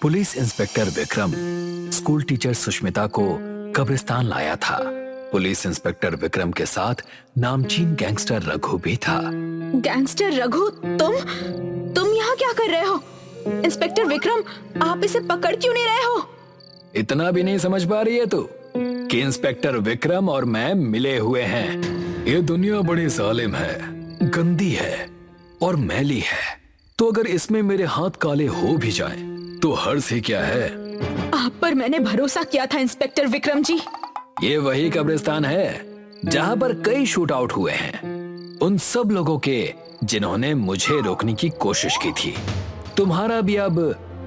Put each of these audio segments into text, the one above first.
Police inspector Vikram school teacher Sushmita को कब्रिस्तान लाया था। पुलिस इंस्पेक्टर विक्रम के साथ नामचीन गैंगस्टर रघु भी था। गैंगस्टर रघु, तुम यहाँ क्या कर रहे हो? इंस्पेक्टर विक्रम, आप इसे पकड़ क्यों नहीं रहे हो? इतना भी नहीं समझ पा रही है तू कि इंस्पेक्टर विक्रम और मैं मिले हुए हैं। ये दुनिया बड़ी जालिम है, गंदी है और मैली है, तो अगर इसमें मेरे हाथ काले हो भी जाएं, तो हर्ज ही क्या है। आप पर मैंने भरोसा किया था इंस्पेक्टर विक्रम जी। ये वही कब्रिस्तान है जहां पर कई शूट आउट हुए हैं, उन सब लोगों के जिन्होंने मुझे रोकने की कोशिश की थी। तुम्हारा भी अब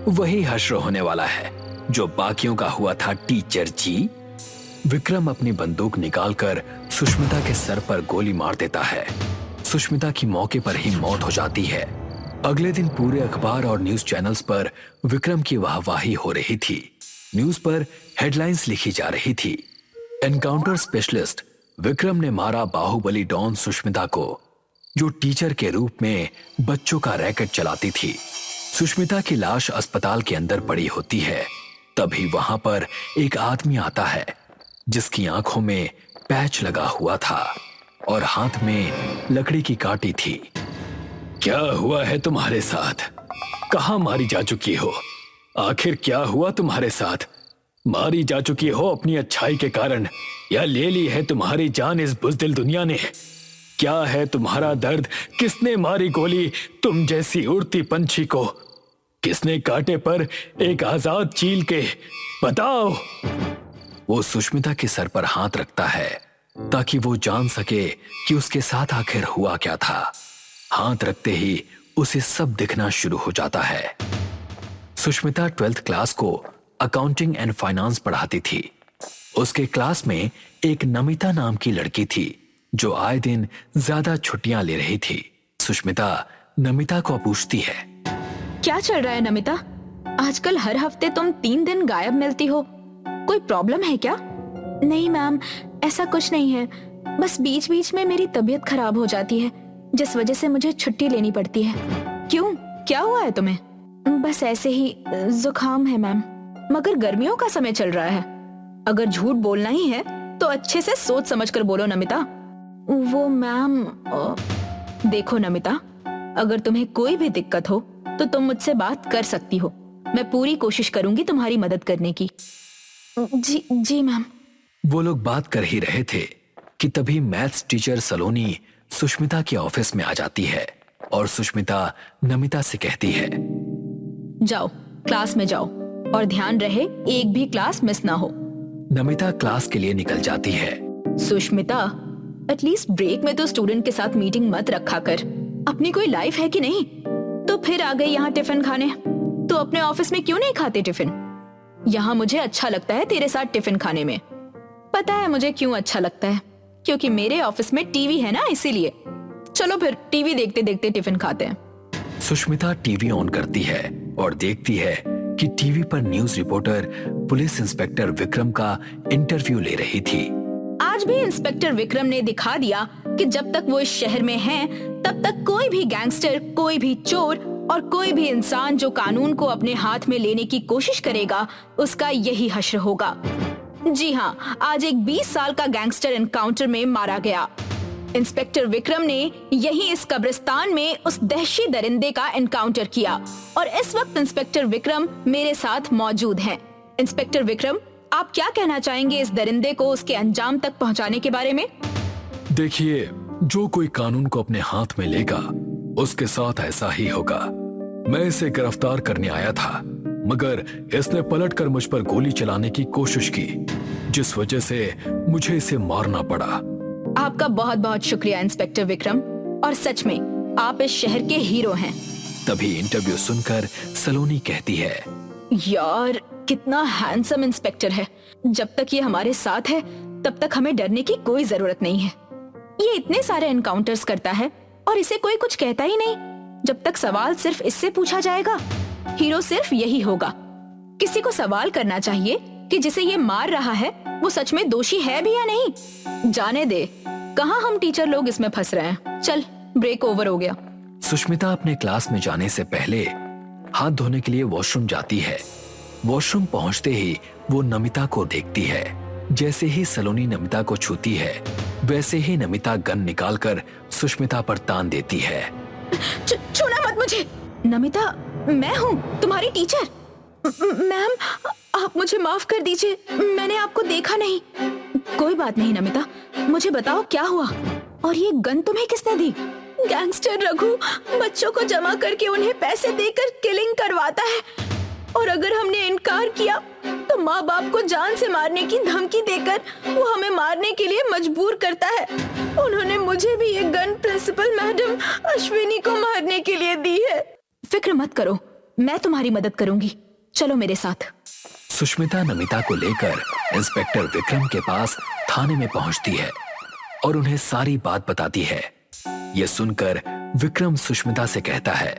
वही हश्र होने वाला है जो बाकियों का हुआ था, टीचर जी। विक्रम अपनी बंदूक निकालकर सुष्मिता के सर पर गोली मार देता है। सुष्मिता की मौके पर ही मौत हो जाती है। अगले दिन पूरे अखबार और न्यूज चैनल्स पर विक्रम की वाहवाही हो रही थी। न्यूज पर हेडलाइंस लिखी जा रही थी, एनकाउंटर स्पेशलिस्ट विक्रम ने मारा बाहुबली डॉन सुष्मिता को, जो टीचर के रूप में बच्चों का रैकेट चलाती थी। सुष्मिता की लाश अस्पताल के अंदर पड़ी होती है। तभी वहां पर एक आदमी आता है जिसकी आंखों में पैच लगा हुआ था और हाथ में लकड़ी की काटी थी। क्या हुआ है तुम्हारे साथ? कहां मारी जा चुकी हो? आखिर क्या हुआ तुम्हारे साथ? मारी जा चुकी हो अपनी अच्छाई के कारण, या ले ली है तुम्हारी जान इस बुज़दिल दुनिया ने? क्या है तुम्हारा दर्द? किसने मारी गोली तुम जैसी उड़ती पंछी को? किसने कांटे पर एक आजाद चील के? बताओ। वो सुष्मिता के सर पर हाथ रखता है ताकि वो जान सके कि उसके साथ आखिर हुआ क्या था। हाथ रखते ही उसे सब दिखना शुरू हो जाता है। सुष्मिता 12th क्लास को अकाउंटिंग एंड फाइनेंस पढ़ाती थी। उसके क्लास में एक नमिता नाम की लड़की थी जो आए दिन ज्यादा छुट्टियां ले रही थी। सुष्मिता नमिता को पूछती है, क्या चल रहा है नमिता? आजकल हर हफ्ते तुम 3 दिन गायब मिलती हो, कोई प्रॉब्लम है क्या? नहीं मैम, ऐसा कुछ नहीं है, बस बीच बीच में मेरी तबीयत खराब हो जाती है जिस वजह से मुझे छुट्टी लेनी पड़ती है। क्यों, क्या हुआ है तुम्हें? बस ऐसे ही जुकाम है मैम। मगर गर्मियों का समय चल रहा है, अगर झूठ बोलना ही है तो अच्छे से सोच समझ कर बोलो नमिता। वो मैम, देखो नमिता, अगर तुम्हें कोई भी दिक्कत हो तो तुम मुझसे बात कर सकती हो। मैं पूरी कोशिश करूंगी तुम्हारी मदद करने की। जी मैम। वो लोग बात कर ही रहे थे कि तभी मैथ्स टीचर सलोनी सुष्मिता के ऑफिस में आ जाती है और सुष्मिता नमिता से कहती है, जाओ क्लास में जाओ और ध्यान रहे एक भी क्लास मिस ना हो। नमिता क्लास के लिए निकल जाती है। सुष्मिता, एटलीस्ट ब्रेक में तो स्टूडेंट के साथ मीटिंग मत रखा कर। अपनी कोई लाइफ है कि नहीं? तो फिर आ गई यहाँ टिफिन खाने। तो अपने ऑफिस में क्यों नहीं खाते टिफिन? यहाँ मुझे अच्छा लगता है तेरे साथ टिफिन खाने में। पता है मुझे क्यों अच्छा लगता है? क्योंकि मेरे ऑफिस में टीवी है ना, इसीलिए। चलो फिर टीवी देखते देखते टिफिन खाते हैं। सुष्मिता टीवी ऑन करती है और देखती है कि टीवी पर news reporter police inspector Vikram का इंटरव्यू ले रही थी। आज भी इंस्पेक्टर विक्रम ने दिखा दिया कि जब तक वो इस शहर में हैं, तब तक कोई भी गैंगस्टर, कोई भी चोर और कोई भी इंसान जो कानून को अपने हाथ में लेने की कोशिश करेगा, उसका यही हश्र होगा। जी हाँ, आज एक 20 साल का गैंगस्टर एनकाउंटर में मारा गया। इंस्पेक्टर विक्रम ने यही इस कब्रिस्तान में उस दहशी दरिंदे का एनकाउंटर किया और इस वक्त इंस्पेक्टर विक्रम मेरे साथ मौजूद हैं। इंस्पेक्टर विक्रम, आप क्या कहना चाहेंगे इस दरिंदे को उसके अंजाम तक पहुंचाने के बारे में? देखिए, जो कोई कानून को अपने हाथ में लेगा उसके साथ ऐसा ही होगा। मैं इसे गिरफ्तार करने आया था, मगर इसने पलटकर मुझ पर गोली चलाने की कोशिश की, जिस वजह से मुझे इसे मारना पड़ा। आपका बहुत बहुत शुक्रिया इंस्पेक्टर विक्रम, और सच में आप इस शहर के हीरो हैं। तभी इंटरव्यू सुनकर सलोनी कहती है, यार कितना हैंडसम इंस्पेक्टर है। जब तक ये हमारे साथ है तब तक हमें डरने की कोई जरूरत नहीं है। ये इतने सारे एनकाउंटर्स करता है और इसे कोई कुछ कहता ही नहीं। जब तक सवाल सिर्फ इससे पूछा जाएगा, हीरो सिर्फ यही होगा। किसी को सवाल करना चाहिए कि जिसे ये मार रहा है वो सच में दोषी है भी या नहीं। जाने दे, कहाँ हम टीचर लोग इसमें फंस रहे हैं। चल, ब्रेक ओवर हो गया। सुष्मिता अपने क्लास में जाने से पहले हाथ धोने के लिए वॉशरूम जाती है वॉशरूम पहुंचते ही वो नमिता को देखती है। जैसे ही सलोनी नमिता को छूती है, वैसे ही नमिता गन निकालकर सुष्मिता पर तान देती है। छूना मत मुझे। नमिता, मैं हूँ तुम्हारी टीचर। मैम, आप मुझे माफ कर दीजिए, मैंने आपको देखा नहीं। कोई बात नहीं नमिता, मुझे बताओ क्या हुआ और ये गन तुम्हें किसने दी? गैंगस्टर रघु बच्चों को जमा करके उन्हें पैसे देकर किलिंग करवाता है, और अगर हमने इनकार किया तो माँ बाप को जान से मारने की धमकी देकर वो हमें मारने के लिए मजबूर करता है। उन्होंने मुझे भी ये गन प्रिंसिपल मैडम अश्विनी को मारने के लिए दी है। फिक्र मत करो, मैं तुम्हारी मदद करूंगी, चलो मेरे साथ। सुष्मिता नमिता को लेकर इंस्पेक्टर विक्रम के पास थाने में पहुंचती है और उन्हें सारी बात बताती है। ये सुनकर विक्रम सुष्मिता से कहता है,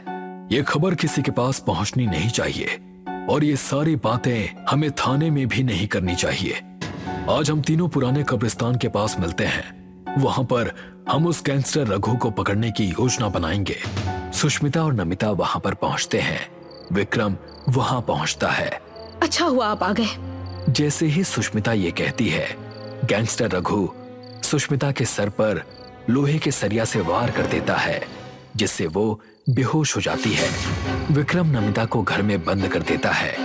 ये खबर किसी के पास पहुंचनी नहीं चाहिए और ये सारी बातें हमें थाने में भी नहीं करनी चाहिए। आज हम तीनों पुराने कब्रिस्तान के पास मिलते हैं, वहां पर हम उस गैंगस्टर रघु को पकड़ने की योजना बनाएंगे। सुष्मिता और नमिता वहां पर पहुंचते हैं। विक्रम वहां पहुंचता है। अच्छा हुआ आप आ गए। जैसे ही सुष्मिता ये कहती है, गैंगस्टर रघु सुष्मिता के सर पर लोहे के सरिया से वार कर देता है, जिससे वो बेहोश हो जाती है। विक्रम नमिता को घर में बंद कर देता है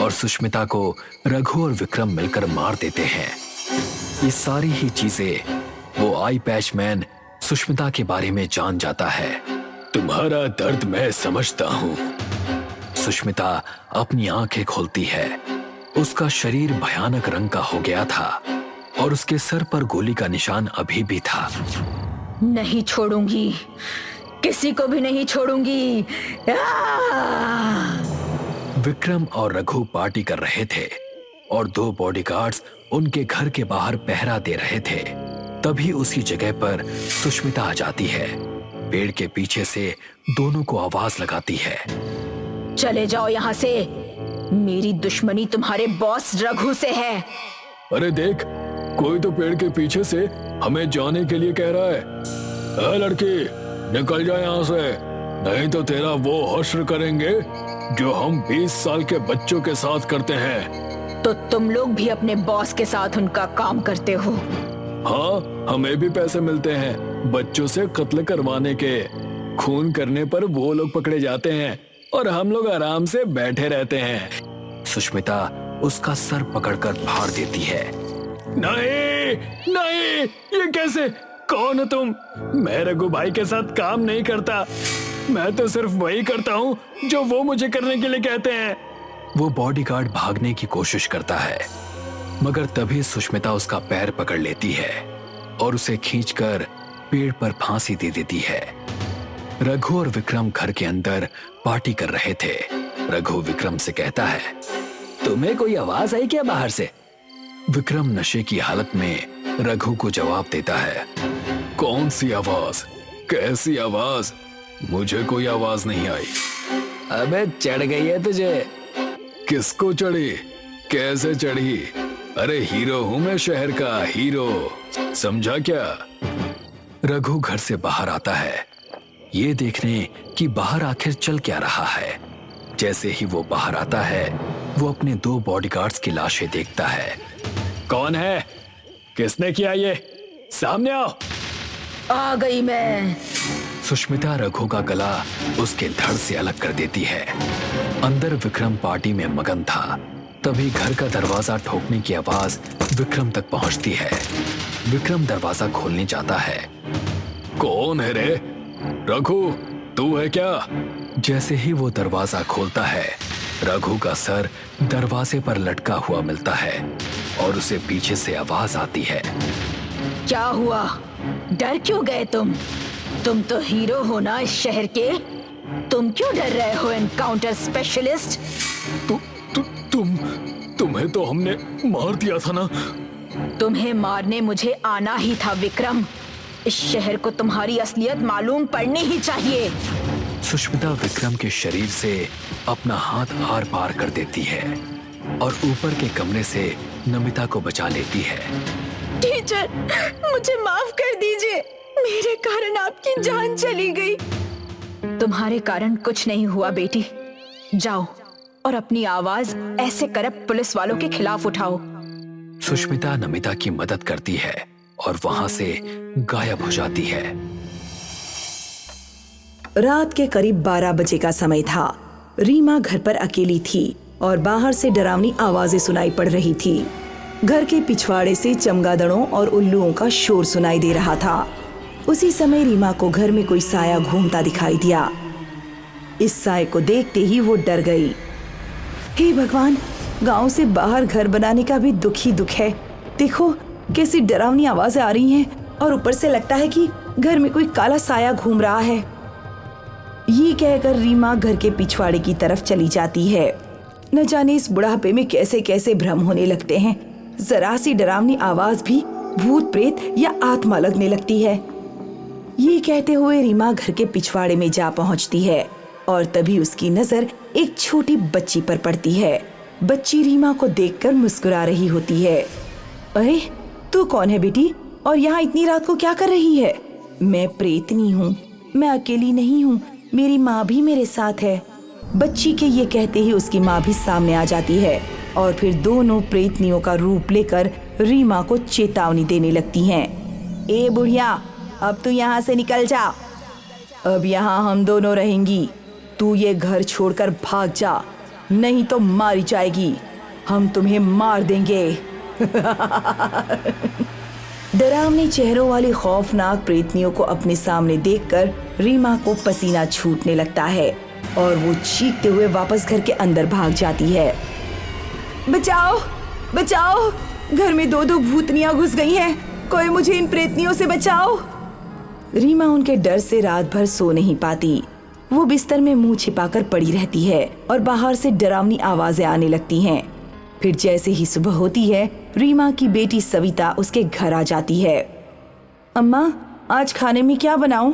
और सुष्मिता को रघु और विक्रम मिलकर मार देते हैं। ये सारी ही चीजें वो आई पैच मैन सुष्मिता के बारे में जान जाता है। तुम्हारा दर्द मैं समझता हूँ। सुष्मिता अपनी आंखें खोलती है। उसका शरीर भयानक रंग का हो गया था और उसके सर पर गोली का निशान अभी भी था। नहीं छोड़ूंगी, किसी को भी नहीं छोड़ूंगी। विक्रम और रघु पार्टी कर रहे थे और 2 बॉडीगार्ड्स उनके घर के बाहर पहरा दे रहे थे। तभी उसी जगह पर सुष्मिता आ जाती है। पेड़ के पीछे से दोनों को आवाज लगाती है, चले जाओ यहाँ से, मेरी दुश्मनी तुम्हारे बॉस रघु से है। अरे देख, कोई तो पेड़ के पीछे से हमें जाने के लिए कह रहा है। ए लड़की, निकल जा यहाँ से, नहीं तो तेरा वो हश्र करेंगे जो हम 20 साल के बच्चों के साथ करते हैं। तो तुम लोग भी अपने बॉस के साथ उनका काम करते हो? हाँ, हमें भी पैसे मिलते हैं बच्चों से कत्ल करवाने के। खून करने पर वो लोग पकड़े जाते हैं और हम लोग आराम से बैठे रहते हैं। सुष्मिता उसका सर पकड़कर फाड़ देती है। नहीं नहीं, ये कैसे? कौन हो तुम? मैं रघु भाई के साथ काम नहीं करता, मैं तो सिर्फ वही करता हूँ जो वो मुझे करने के लिए कहते हैं। वो बॉडीगार्ड भागने की कोशिश करता है, मगर तभी सुष्मिता उसका पैर पकड़ लेती है और उसे खींचकर पेड़ पर फांसी दे देती है। रघु और विक्रम घर के अंदर पार्टी कर रहे थे। रघु विक्रम से कहता है, तुम्हें कोई आवाज आई क्या बाहर से? विक्रम नशे की हालत में रघु को जवाब देता है, कौन सी आवाज? कैसी आवाज? मुझे कोई आवाज नहीं आई। अबे चढ़ गई है तुझे। किसको चढ़ी? कैसे चढ़ी? अरे हीरो हूं मैं, शहर का हीरो, समझा क्या? रघु घर से बाहर आता है, ये देखने कि बाहर आखिर चल क्या रहा है। जैसे ही वो बाहर आता है, वो अपने 2 बॉडीगार्ड्स की लाशें देखता है। कौन है? किसने किया ये? सामने आओ। आ गई मैं। सुष्मिता रघु का गला उसके धड़ से अलग कर देती है। अंदर विक्रम पार्टी में मगन था। तभी घर का दरवाजा ठोकने की आवाज विक्रम तक पहुंचती है। विक्रम दरवाजा खोलने जाता है। कौन है रे? रघु, तू है क्या? जैसे ही वो दरवाजा खोलता है, रघु का सर दरवाजे पर लटका हुआ मिलता है और उसे पीछे से आवाज आती है, क्या हुआ? डर क्यों गए तुम? तुम तो हीरो हो ना इस शहर के, तुम क्यों डर रहे हो एनकाउंटर स्पेशलिस्ट? तुम्हें तो हमने मार दिया था ना। तुम्हें मारने मुझे आना ही था विक्रम। इस शहर को तुम्हारी असलियत मालूम पड़नी ही चाहिए। सुष्मिता विक्रम के शरीर से अपना हाथ आर पार कर देती है और ऊपर के कमरे से नमिता को बचा लेती है। टीचर, मुझे माफ कर दीजिए, मेरे कारण आपकी जान चली गई। तुम्हारे कारण कुछ नहीं हुआ बेटी, जाओ और अपनी आवाज ऐसे करप्ट पुलिस वालों के खिलाफ उठाओ। सुष्मिता नमिता की मदद करती है और वहां से गायब हो जाती है। रात के करीब 12 बजे का समय था। रीमा घर पर अकेली थी और बाहर से डरावनी आवाजें सुनाई पड़ रही थी। घर के पिछवाड़े से चमगादड़ों और उल्लुओं का शोर सुनाई दे रहा था। उसी समय रीमा को घर में कोई साया घूमता दिखाई दिया। इस साये को देखते ही वो डर गई। हे भगवान, गांव से बाहर घर बनाने का भी दुख ही दुख है। देखो कैसी डरावनी आवाजें आ रही हैं और ऊपर से लगता है कि घर में कोई काला साया घूम रहा है। ये कहकर रीमा घर के पिछवाड़े की तरफ चली जाती है। न जाने इस बुढ़ापे में कैसे कैसे भ्रम होने लगते हैं। जरा सी डरावनी आवाज भी भूत प्रेत या आत्मा लगने लगती है। ये कहते हुए रीमा घर के पिछवाड़े में जा पहुंचती है और तभी उसकी नजर एक छोटी बच्ची पर पड़ती है। बच्ची रीमा को देखकर मुस्कुरा रही होती है। अरे तू कौन है बेटी, और यहाँ इतनी रात को क्या कर रही है? मैं प्रेतनी हूँ, मैं अकेली नहीं हूँ, मेरी माँ भी मेरे साथ है। बच्ची के ये कहते ही उसकी माँ भी सामने आ जाती है और फिर दोनों प्रेतनियों का रूप लेकर रीमा को चेतावनी देने लगती हैं। ए बुढ़िया, अब तू यहाँ से निकल जा। अब यहाँ हम दोनों रहेंगी। तू ये घर छोड़कर भाग जा, नहीं तो मारी जाएगी। हम तुम्हें मार देंगे। डरावने चेहरों वाली खौफनाक प्रेतनियों को अपने सामने देखकर रीमा को पसीना छूटने लगता है और वो चीखते हुए वापस घर के अंदर भाग जाती है। बचाओ बचाओ, घर में 2 भूतनियां घुस गई हैं, कोई मुझे इन प्रेतनियों से बचाओ। रीमा उनके डर से रात भर सो नहीं पाती। वो बिस्तर में मुंह छिपाकर पड़ी रहती है और बाहर से डरावनी आवाजें आने लगती हैं। फिर जैसे ही सुबह होती है, रीमा की बेटी सविता उसके घर आ जाती है। अम्मा, आज खाने में क्या बनाऊं?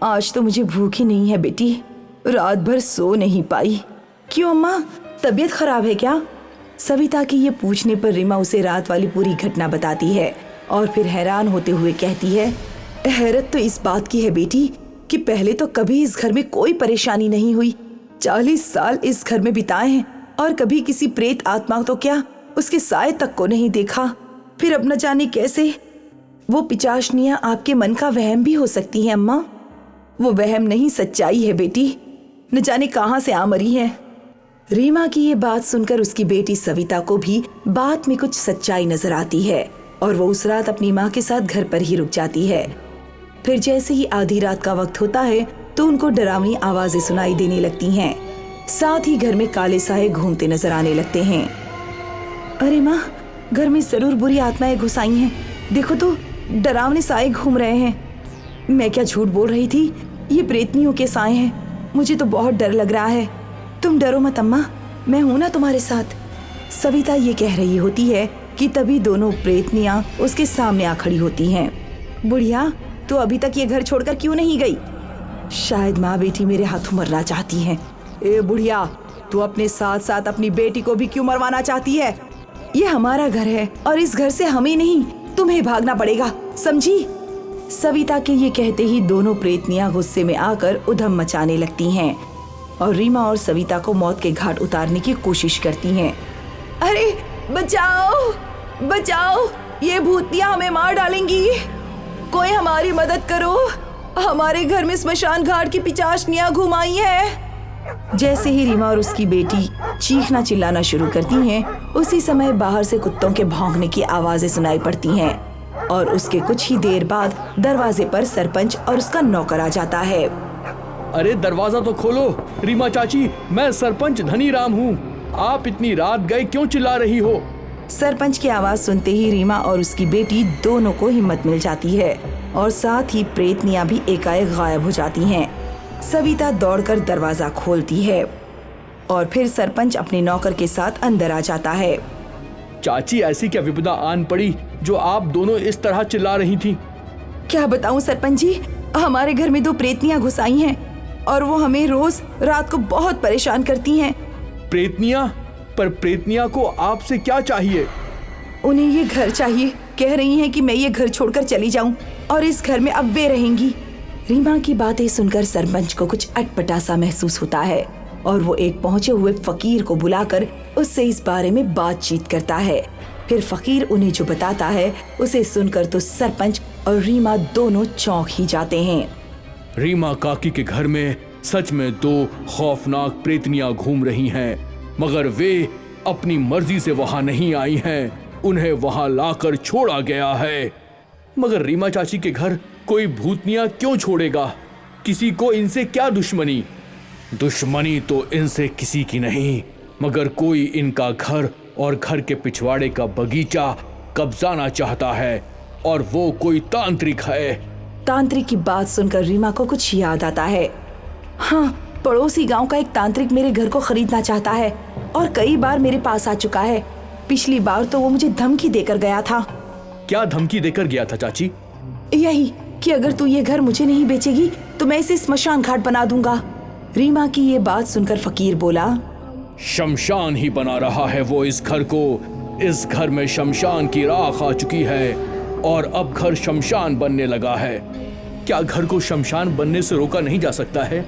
आज तो मुझे भूख ही नहीं है बेटी, रात भर सो नहीं पाई। क्यों अम्मा, तबीयत खराब है क्या? सविता के ये पूछने पर रीमा उसे रात वाली पूरी घटना बताती है और फिर हैरान होते हुए कहती है, हैरत तो इस बात की है बेटी कि पहले तो कभी इस घर में कोई परेशानी नहीं हुई। 40 साल इस घर में बिताए हैं और कभी किसी प्रेत आत्मा तो क्या उसके साए तक को नहीं देखा। फिर अब न जाने कैसे वो पिचाशनियां आपके मन का वहम भी हो सकती हैं अम्मा। वो वहम नहीं, सच्चाई है बेटी, न जाने कहां से आ मरी है। रीमा की ये बात सुनकर उसकी बेटी सविता को भी बात में कुछ सच्चाई नजर आती है और वो उस रात अपनी माँ के साथ घर पर ही रुक जाती है। फिर जैसे ही आधी रात का वक्त होता है तो उनको डरावनी आवाजें सुनाई देने लगती हैं। साथ ही घर में काले साए घूमते नजर आने लगते हैं। अरे माँ, घर में जरूर बुरी आत्माएं घुस आई हैं। देखो तो डरावने साए घूम रहे हैं। मैं क्या झूठ बोल रही थी, ये प्रेतनियों के साए हैं। मुझे तो बहुत डर लग रहा है। तुम डरो मत अम्मा, मैं हूं ना तुम्हारे साथ। सविता ये कह रही होती है कि तभी दोनों प्रेतनियां उसके सामने आ खड़ी होती हैं। बुढ़िया, तू अभी तक ये घर छोड़कर क्यों नहीं गई? शायद माँ बेटी मेरे हाथों मरना चाहती हैं। ए बुढ़िया, तू अपने साथ साथ अपनी बेटी को भी क्यों मरवाना चाहती है? ये हमारा घर है और इस घर से हमें नहीं तुम्हें भागना पड़ेगा, समझी? सविता के ये कहते ही दोनों प्रेतनियां गुस्से में आकर उधम मचाने लगती हैं और रीमा और सविता को मौत के घाट उतारने की कोशिश करती हैं। अरे बचाओ बचाओ, ये भूतियां हमें मार डालेंगी, कोई हमारी मदद करो, हमारे घर में स्मशान घाट की पिचाशनियां घुम आई है। जैसे ही रीमा और उसकी बेटी चीखना चिल्लाना शुरू करती हैं, उसी समय बाहर से कुत्तों के भौंकने की आवाजें सुनाई पड़ती हैं और उसके कुछ ही देर बाद दरवाजे पर सरपंच और उसका नौकर आ जाता है। अरे दरवाजा तो खोलो रीमा चाची, मैं सरपंच धनीराम हूँ। आप इतनी रात गए क्यों चिल्ला रही हो? सरपंच की आवाज सुनते ही रीमा और उसकी बेटी दोनों को हिम्मत मिल जाती है और साथ ही प्रेतनियां भी एकाएक गायब हो जाती हैं। सविता दौड़कर दरवाजा खोलती है और फिर सरपंच अपने नौकर के साथ अंदर आ जाता है। चाची, ऐसी क्या विपदा आन पड़ी जो आप दोनों इस तरह चिल्ला रही थी? क्या बताऊं सरपंच जी, हमारे घर में 2 प्रेतनियां घुस आई हैं और वो हमें रोज रात को बहुत परेशान करती हैं। प्रेतनियां? पर प्रेतनियां को आपसे क्या चाहिए? उन्हें ये घर चाहिए, कह रही हैं कि मैं ये घर छोड़कर चली जाऊं और इस घर में अब वे रहेंगी। रीमा की बातें सुनकर सरपंच को कुछ अटपटा सा महसूस होता है और वो एक पहुंचे हुए फकीर को बुलाकर उससे इस बारे में बातचीत करता है। फिर फकीर उन्हें जो बताता है उसे सुनकर तो सरपंच और रीमा दोनों चौंक ही जाते हैं। रीमा काकी के घर में सच में 2 खौफनाक प्रेतनियां घूम रही हैं, मगर वे अपनी मर्जी से वहां नहीं आई हैं, उन्हें वहां लाकर छोड़ा गया है। मगर रीमा चाची के घर कोई भूतनियां क्यों छोड़ेगा? किसी को इनसे क्या दुश्मनी? दुश्मनी तो इनसे किसी की नहीं, मगर कोई इनका घर और घर के पिछवाड़े का बगीचा कब्जाना चाहता है, और वो कोई तांत्रिक है। तांत्रिक की बात सुनकर रीमा को कुछ याद आता है। हाँ, पड़ोसी गांव का एक तांत्रिक मेरे घर को खरीदना चाहता है और कई बार मेरे पास आ चुका है। पिछली बार तो वो मुझे धमकी देकर गया था। क्या धमकी देकर गया था चाची? यही कि अगर तू ये घर मुझे नहीं बेचेगी तो मैं इसे स्मशान घाट बना दूंगा। रीमा की ये बात सुनकर फकीर बोला, शमशान ही बना रहा है वो इस घर को। इस घर में शमशान की राख आ चुकी है और अब घर शमशान बनने लगा है। क्या घर को शमशान बनने से रोका नहीं जा सकता है?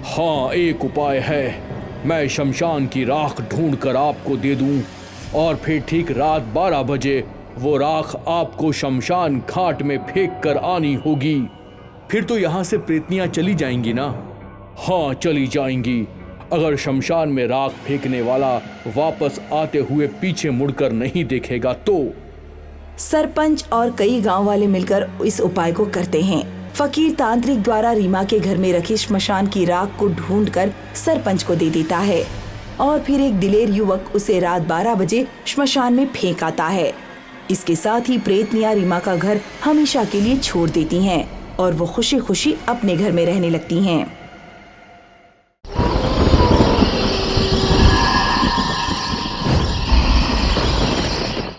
हाँ, एक उपाय है। मैं शमशान की राख ढूंढ कर आपको दे दूं और फिर ठीक रात 12 बजे वो राख आपको शमशान घाट में फेंक कर आनी होगी। फिर तो यहाँ से प्रेतनियां चली जाएंगी ना? हाँ, चली जाएंगी। अगर शमशान में राख फेंकने वाला वापस आते हुए पीछे मुड़कर नहीं देखेगा तो। सरपंच और कई गांव वाले मिलकर इस उपाय को करते हैं। फकीर तांत्रिक द्वारा रीमा के घर में रखी श्मशान की राख को ढूंढकर सरपंच को दे देता है और फिर एक दिलेर युवक उसे रात 12 बजे श्मशान में फेंक आता है। इसके साथ ही प्रेतनियां रीमा का घर हमेशा के लिए छोड़ देती हैं और वो खुशी खुशी अपने घर में रहने लगती हैं।